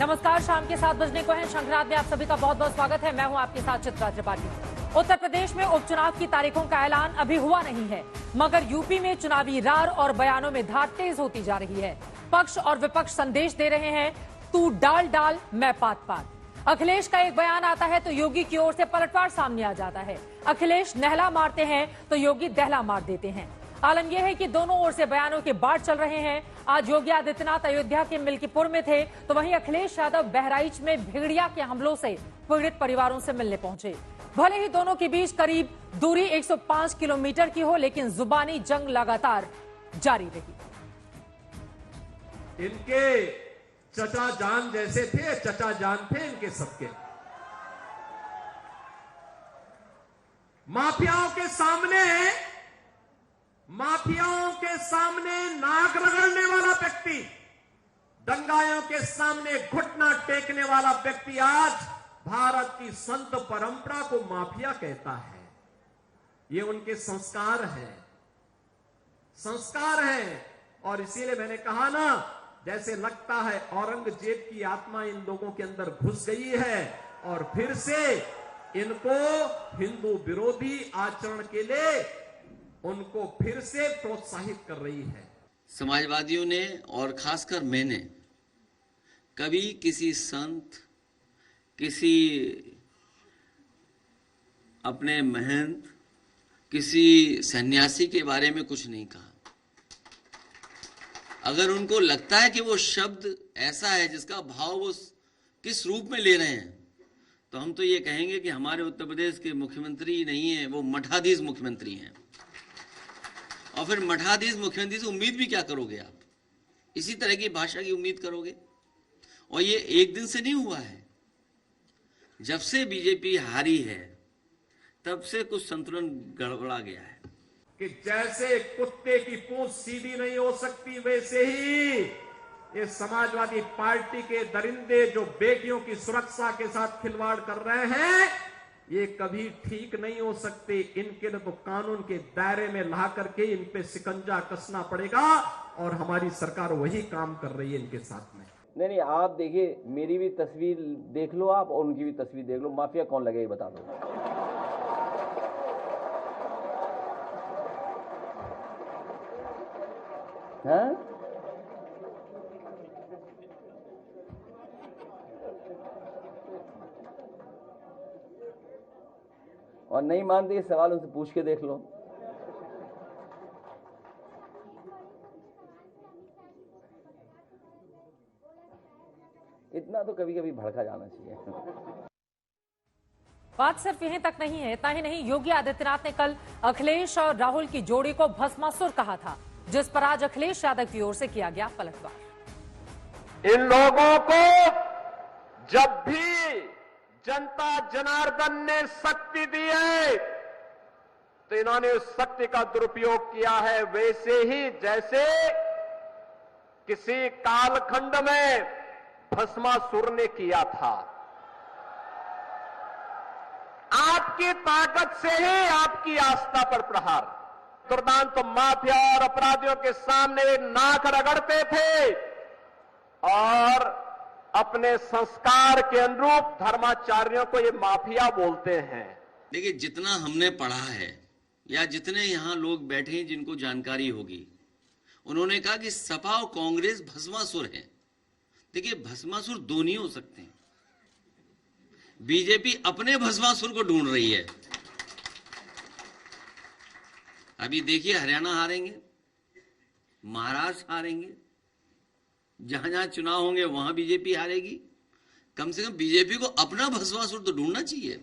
नमस्कार, शाम के 7 बजने को है। शंखनाद में आप सभी का बहुत बहुत स्वागत है। मैं हूं आपके साथ चित्रा त्रिपाठी। उत्तर प्रदेश में उपचुनाव की तारीखों का ऐलान अभी हुआ नहीं है, मगर यूपी में चुनावी रार और बयानों में धार तेज होती जा रही है। पक्ष और विपक्ष संदेश दे रहे हैं, तू डाल डाल मैं पात पात। अखिलेश का एक बयान आता है तो योगी की ओर से पलटवार सामने आ जाता है। अखिलेश नहला मारते हैं तो योगी दहला मार देते हैं। आलम यह है कि दोनों ओर से बयानों के बाढ़ चल रहे हैं। आज योगी आदित्यनाथ अयोध्या के मिल्कीपुर में थे, तो वहीं अखिलेश यादव बहराइच में भेड़िया के हमलों से पीड़ित परिवारों से मिलने पहुंचे। भले ही दोनों के बीच करीब दूरी 105 किलोमीटर की हो, लेकिन जुबानी जंग लगातार जारी रही। इनके चचा जान जैसे थे, चचा जान थे इनके सबके। माफियाओं के सामने नाक रगड़ने वाला व्यक्ति, दंगाइयों के सामने घुटना टेकने वाला व्यक्ति आज भारत की संत परंपरा को माफिया कहता है। ये उनके संस्कार हैं। और इसीलिए मैंने कहा ना, जैसे लगता है औरंगजेब की आत्मा इन लोगों के अंदर घुस गई है और फिर से इनको हिंदू विरोधी आचरण के लिए उनको फिर से प्रोत्साहित कर रही है। समाजवादियों ने और खासकर मैंने कभी किसी संत, किसी अपने महंत, किसी सन्यासी के बारे में कुछ नहीं कहा। अगर उनको लगता है कि वो शब्द ऐसा है जिसका भाव वो किस रूप में ले रहे हैं, तो हम तो ये कहेंगे कि हमारे उत्तर प्रदेश के मुख्यमंत्री नहीं है, वो मठाधीश मुख्यमंत्री हैं। और फिर मठाधीश मुख्यमंत्री से उम्मीद भी क्या करोगे आप? इसी तरह की भाषा की उम्मीद करोगे? और ये एक दिन से नहीं हुआ है। जब से बीजेपी हारी है तब से कुछ संतुलन गड़बड़ा गया है। कि जैसे कुत्ते की पूंछ सीधी नहीं हो सकती, वैसे ही ये समाजवादी पार्टी के दरिंदे जो बेटियों की सुरक्षा के साथ खिलवाड़ कर रहे हैं, ये कभी ठीक नहीं हो सकते। इनके लिए तो कानून के दायरे में ला करके इन पे शिकंजा कसना पड़ेगा और हमारी सरकार वही काम कर रही है इनके साथ में। नहीं, आप देखिए, मेरी भी तस्वीर देख लो आप और उनकी भी तस्वीर देख लो। माफिया कौन लगे बता दो। हाँ? और नहीं मानते ये सवाल उनसे पूछ के देख लो। इतना तो कभी कभी भड़का जाना चाहिए। बात सिर्फ यहीं तक नहीं है। इतना ही नहीं, योगी आदित्यनाथ ने कल अखिलेश और राहुल की जोड़ी को भस्मासुर कहा था, जिस पर आज अखिलेश यादव की ओर से किया गया पलटवार। इन लोगों को जब भी जनता जनार्दन ने शक्ति दी है तो इन्होंने उस शक्ति का दुरुपयोग किया है, वैसे ही जैसे किसी कालखंड में भस्मासुर ने किया था। आपकी ताकत से ही आपकी आस्था पर प्रहार। दुर्दांत तो माफिया और अपराधियों के सामने नाक रगड़ते थे और अपने संस्कार के अनुरूप धर्माचार्यों को ये माफिया बोलते हैं। देखिए, जितना हमने पढ़ा है या जितने यहाँ लोग बैठे हैं जिनको जानकारी होगी, उन्होंने कहा कि सपा और कांग्रेस भस्मासुर है। देखिए, भस्मासुर दो नहीं हो सकते। बीजेपी अपने भस्मासुर को ढूंढ रही है। अभी देखिए, हरियाणा हारेंगे, महाराष्ट्र हारेंगे, जहां जहां चुनाव होंगे वहां बीजेपी हारेगी। कम से कम बीजेपी को अपना भस्मासुर तो ढूंढना चाहिए।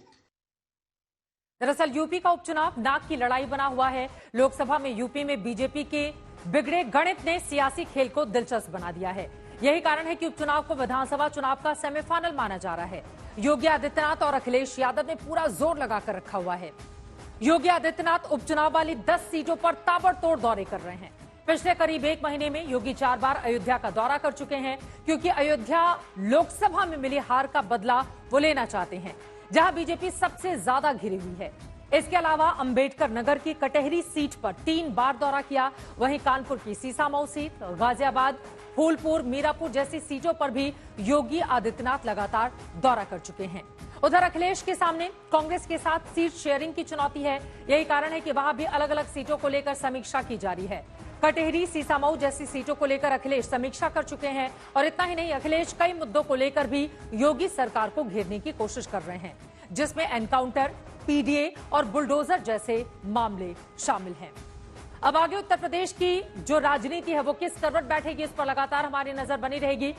दरअसल यूपी का उपचुनाव नाक की लड़ाई बना हुआ है। लोकसभा में यूपी में बीजेपी के बिगड़े गणित ने सियासी खेल को दिलचस्प बना दिया है। यही कारण है कि उपचुनाव को विधानसभा चुनाव का सेमीफाइनल माना जा रहा है। योगी आदित्यनाथ और अखिलेश यादव ने पूरा जोर लगाकर रखा हुआ है। योगी आदित्यनाथ उपचुनाव वाली 10 सीटों पर ताबड़तोड़ दौरे कर रहे हैं। पिछले करीब 1 महीने में योगी 4 बार अयोध्या का दौरा कर चुके हैं, क्योंकि अयोध्या लोकसभा में मिली हार का बदला वो लेना चाहते हैं, जहां बीजेपी सबसे ज्यादा घिरी हुई है। इसके अलावा अंबेडकर नगर की कटहरी सीट पर 3 बार दौरा किया। वहीं कानपुर की सीसामऊ सीट, गाजियाबाद, फूलपुर, मीरापुर जैसी सीटों पर भी योगी आदित्यनाथ लगातार दौरा कर चुके हैं। उधर अखिलेश के सामने कांग्रेस के साथ सीट शेयरिंग की चुनौती है। यही कारण है कि वहां भी अलग अलग सीटों को लेकर समीक्षा की जा रही है। कटहरी, सीसामऊ जैसी सीटों को लेकर अखिलेश समीक्षा कर चुके हैं और इतना ही नहीं, अखिलेश कई मुद्दों को लेकर भी योगी सरकार को घेरने की कोशिश कर रहे हैं, जिसमें एनकाउंटर, पीडीए और बुलडोजर जैसे मामले शामिल हैं। अब आगे उत्तर प्रदेश की जो राजनीति है वो किस करवट बैठेगी, इस पर लगातार हमारी नजर बनी रहेगी।